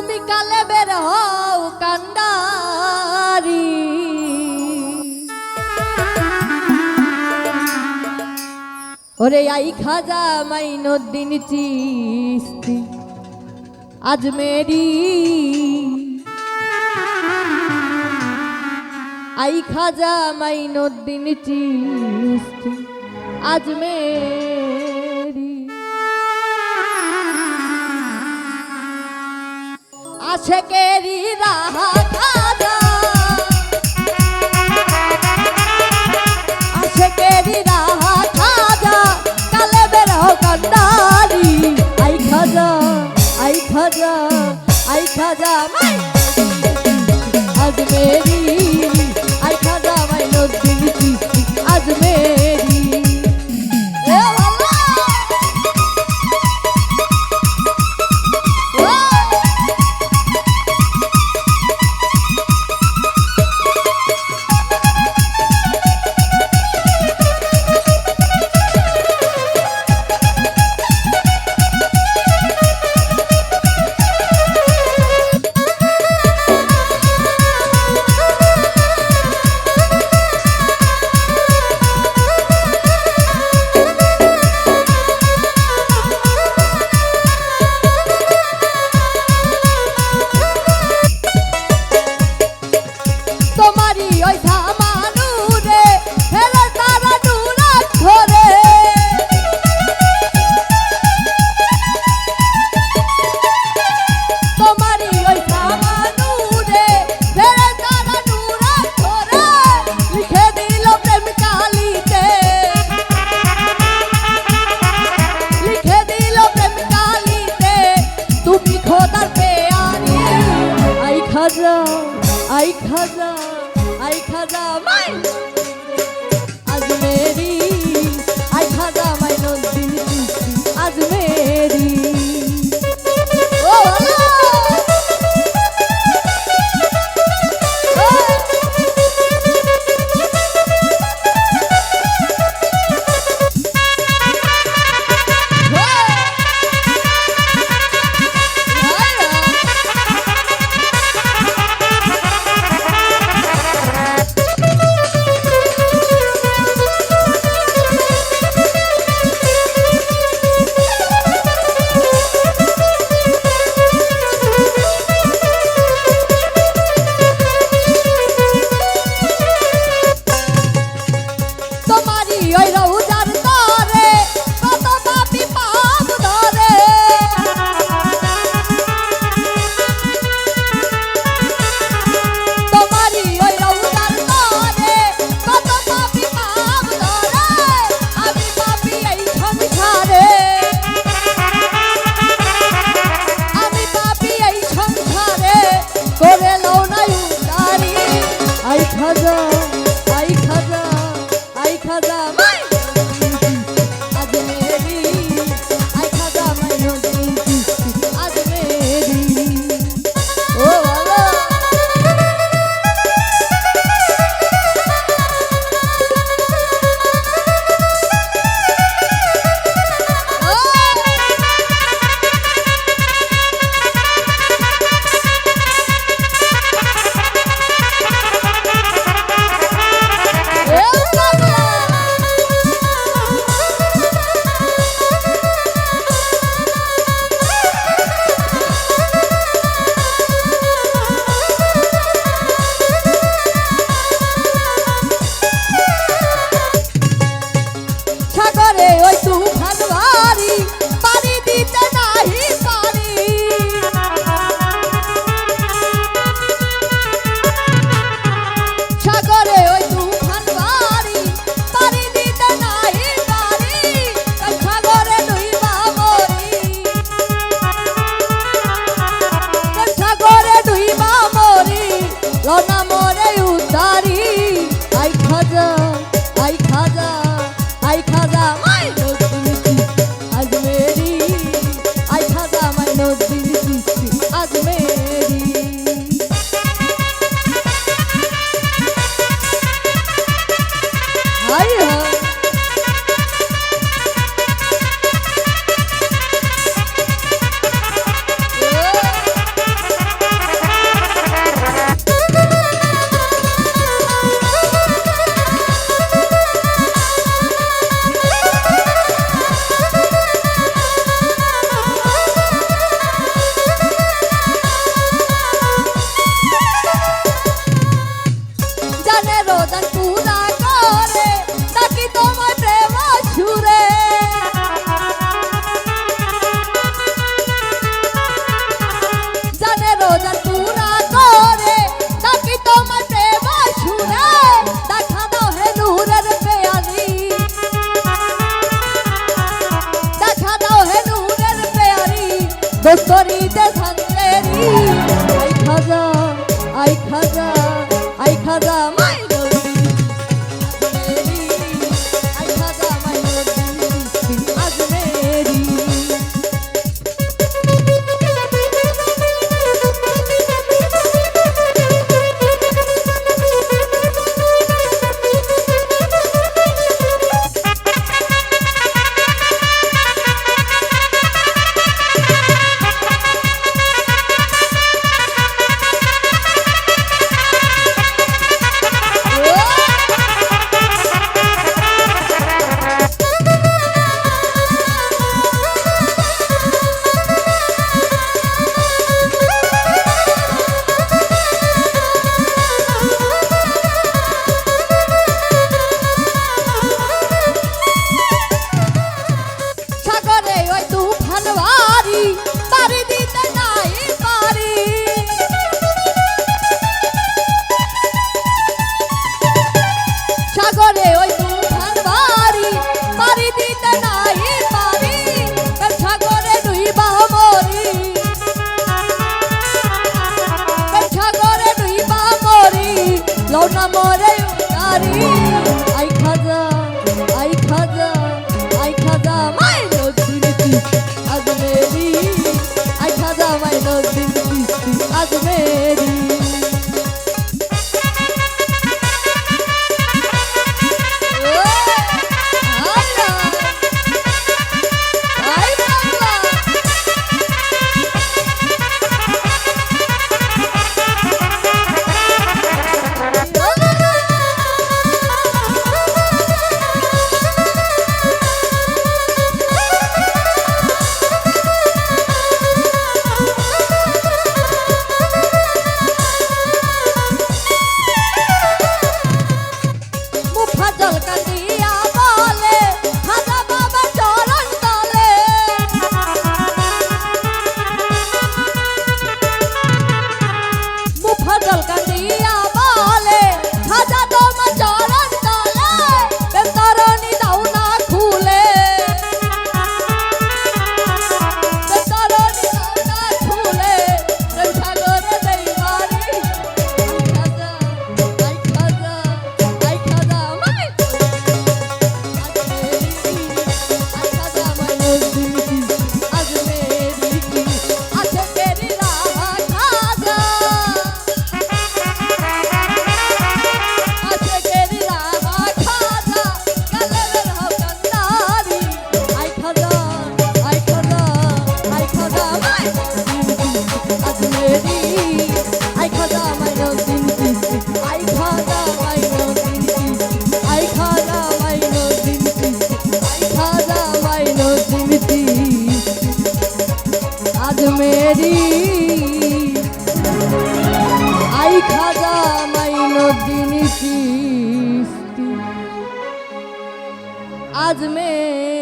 তুমি কালে বের হও কান্ডারি, ওরে আই খাজা মাইনুদ্দিন চিশতি আজমেরি, আই খাজা মাইনুদ্দিন চিশতি আজমেরি। আশেকেরি রাহা খাজা, আশেকেরি রাহা খাজা, কালে বের হও কান্ডারি। আই খাজা, আই খাজা, আই খাজা আজমেরি, আই খাজা মাইনুদ্দিন চিশতি আজমেরি। আই খাজা, আই খাজা আজমেরি, আই খাজা মাইনুদ্দিন চিশতি আজমেরি। ও খাজা, আই খাজা, আই খাজা আজমেরি, আই খাজা মাইনুদ্দিন চিশতি আজমেরি। ও বাবা জানে রোজান পুরা করে তাকি তোমার প্রেম সুরে জানে রোজান পুরা করে তাকি তোমার প্রেম সুরে দেখা দাও হে নূরের পেয়ালি দেখা দাও হে নূরের পেয়ালি দোস্তরিতে ঝান্দেরি আই খাজা আই খাজা আই খাজা মাই নদী আই খাজা মাই নদী আজমেরি সাগরে ওই তুফান বাড়ি পারি দিতে নাই পারি সাগরে ডুইবা মরি সাগরে ডুইবা মরি লৌনা মরে উতারি আই খাজা আই খাজা আই খাজা মাই নদী আজমেরি আই খাজা মাই নদী আজমেরি আজমেরি আই খাজা মাইনুদ্দিন চিশতি আজমেরি।